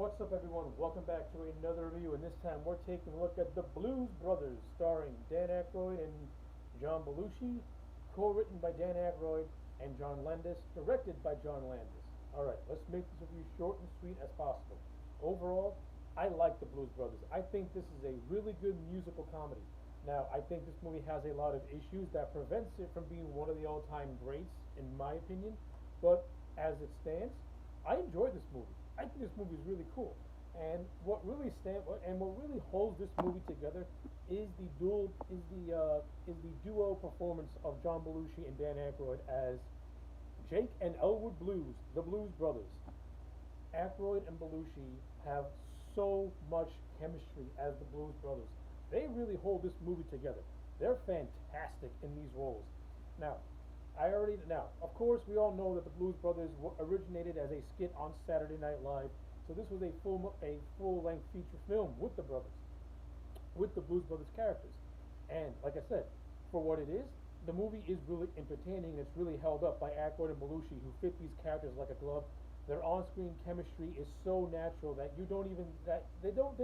What's up, everyone? Welcome back to another review, and this time we're taking a look at The Blues Brothers, starring Dan Aykroyd and John Belushi, co-written by Dan Aykroyd and John Landis, directed by John Landis. Alright, let's make this review short and sweet as possible. Overall, I like The Blues Brothers. I think this is a really good musical comedy. Now, I think this movie has a lot of issues that prevents it from being one of the all-time greats, in my opinion, but as it stands, I enjoy this movie. I think this movie is really cool. And what really holds this movie together is the duo performance of John Belushi and Dan Aykroyd as Jake and Elwood Blues, the Blues Brothers. Aykroyd and Belushi have so much chemistry as the Blues Brothers. They really hold this movie together. They're fantastic in these roles. Now, of course, we all know that the Blues Brothers originated as a skit on Saturday Night Live. So this was a full length feature film with the brothers, with the Blues Brothers characters. And like I said, for what it is, the movie is really entertaining. It's really held up by Aykroyd and Belushi, who fit these characters like a glove. Their on-screen chemistry is so natural that you don't even that they don't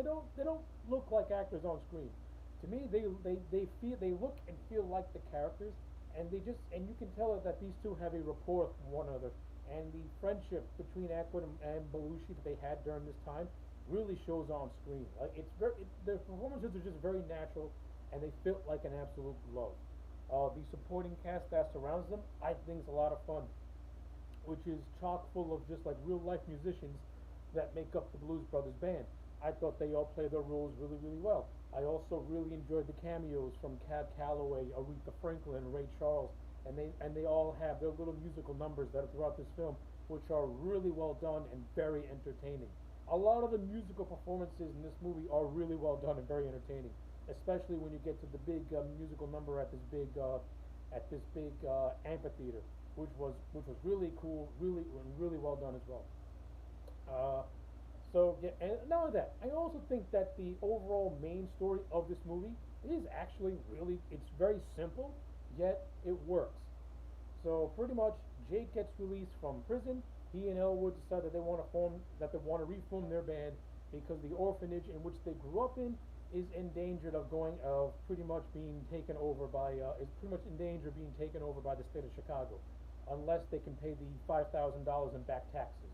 look like actors on screen. To me, they look and feel like the characters, and you can tell that these two have a rapport with one another, and the friendship between Aykroyd and Belushi that they had during this time really shows on screen. Like their performances are just very natural, and they fit like an absolute glove. The supporting cast that surrounds them, I think, is a lot of fun, which is chock full of just like real life musicians that make up the Blues Brothers band. I thought they all played their roles really, really well. I also really enjoyed the cameos from Cab Calloway, Aretha Franklin, and Ray Charles, and they all have their little musical numbers that are throughout this film, which are really well done and very entertaining. A lot of the musical performances in this movie are really well done and very entertaining, especially when you get to the big musical number at this big amphitheater, which was really cool, really well done as well. Uh, so yeah, and not only that, I also think that the overall main story of this movie is actually it's very simple, yet it works. So pretty much, Jake gets released from prison. He and Elwood decide that they want to reform their band because the orphanage in which they grew up in is in danger of pretty much being taken over by is pretty much in danger of being taken over by the state of Chicago, unless they can pay the $5,000 in back taxes.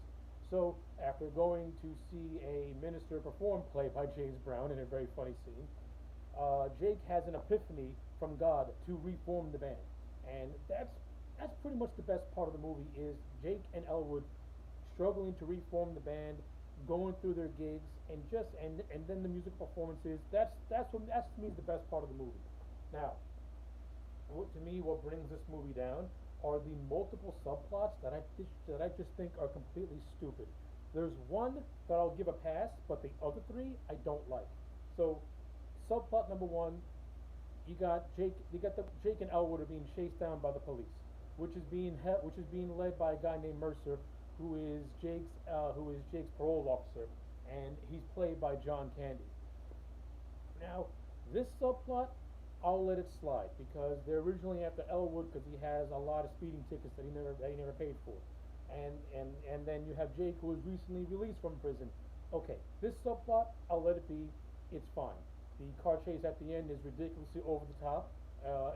So after going to see a minister perform, played by James Brown in a very funny scene, Jake has an epiphany from God to reform the band, and that's pretty much the best part of the movie is Jake and Elwood struggling to reform the band, going through their gigs, and then the music performances. That's to me the best part of the movie. Now, what brings this movie down are the multiple subplots that I just think are completely stupid. There's one that I'll give a pass, but the other three I don't like. So, subplot number one, Jake and Elwood are being chased down by the police, which is being led by a guy named Mercer, who is Jake's parole officer, and he's played by John Candy. Now, this subplot, I'll let it slide because they're originally after Elwood because he has a lot of speeding tickets that he never paid for, and then you have Jake, who was recently released from prison. Okay, this subplot, I'll let it be. It's fine. The car chase at the end is ridiculously over the top,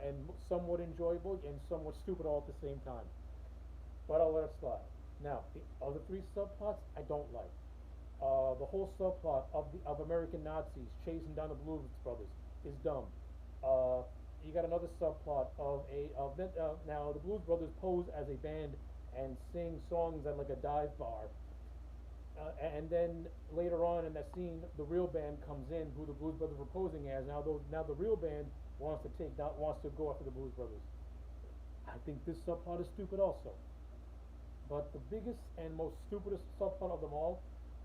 and somewhat enjoyable and somewhat stupid all at the same time. But I'll let it slide. Now, the other three subplots I don't like. The whole subplot of American Nazis chasing down the Blues Brothers is dumb. Uh, you got another subplot now the Blues Brothers pose as a band and sing songs at like a dive bar, and then later on in that scene, the real band comes in, who the Blues Brothers were posing as. Now the real band wants to go after the Blues Brothers. I think this subplot is stupid also. But the biggest and most stupidest subplot of them all,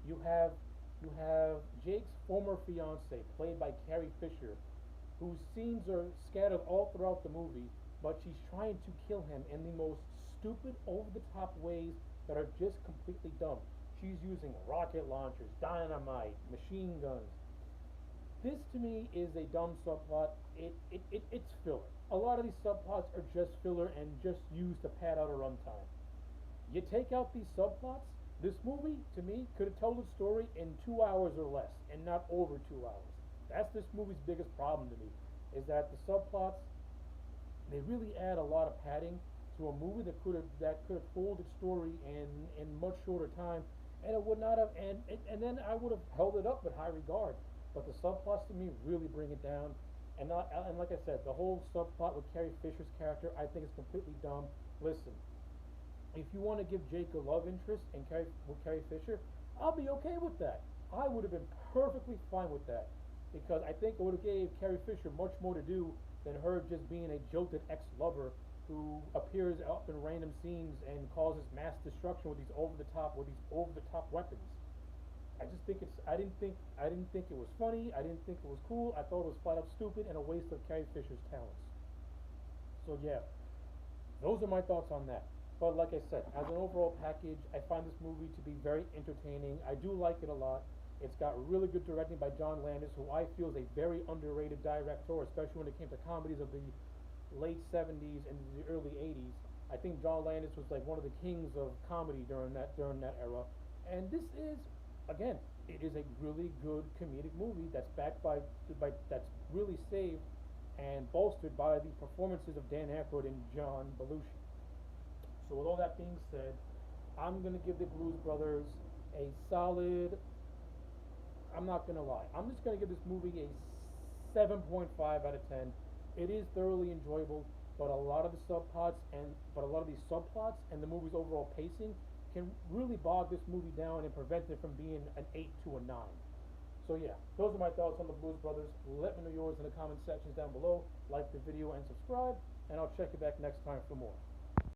you have you have Jake's former fiance, played by Carrie Fisher, whose scenes are scattered all throughout the movie, but she's trying to kill him in the most stupid, over-the-top ways that are just completely dumb. She's using rocket launchers, dynamite, machine guns. This to me is a dumb subplot. It's filler. A lot of these subplots are just filler and just used to pad out a runtime. You take out these subplots, This movie, to me, could have told its story in 2 hours or less, and not over 2 hours. That's this movie's biggest problem to me, is that the subplots, they really add a lot of padding to a movie that could have told its story in much shorter time, and it would not have, and then I would have held it up with high regard. But the subplots to me really bring it down, and like I said, the whole subplot with Carrie Fisher's character, I think is completely dumb. Listen, if you want to give Jake a love interest with Carrie Fisher, I'll be okay with that. I would have been perfectly fine with that, because I think it would have gave Carrie Fisher much more to do than her just being a jilted ex-lover who appears up in random scenes and causes mass destruction with these over the top weapons. I just think it's I didn't think it was funny. I didn't think it was cool. I thought it was flat out stupid and a waste of Carrie Fisher's talents. So yeah, those are my thoughts on that. But like I said, as an overall package, I find this movie to be very entertaining. I do like it a lot. It's got really good directing by John Landis, who I feel is a very underrated director, especially when it came to comedies of the late 70s and the early 80s. I think John Landis was like one of the kings of comedy during that era. And this is, again, it is a really good comedic movie that's backed by that's really saved and bolstered by the performances of Dan Aykroyd and John Belushi. So with all that being said, I'm gonna give the Blues Brothers a solid. I'm not gonna lie. I'm just gonna give this movie a 7.5 out of 10. It is thoroughly enjoyable, but a lot of these subplots and the movie's overall pacing can really bog this movie down and prevent it from being an 8 to a 9. So yeah, those are my thoughts on the Blues Brothers. Let me know yours in the comment sections down below. Like the video and subscribe, and I'll check you back next time for more.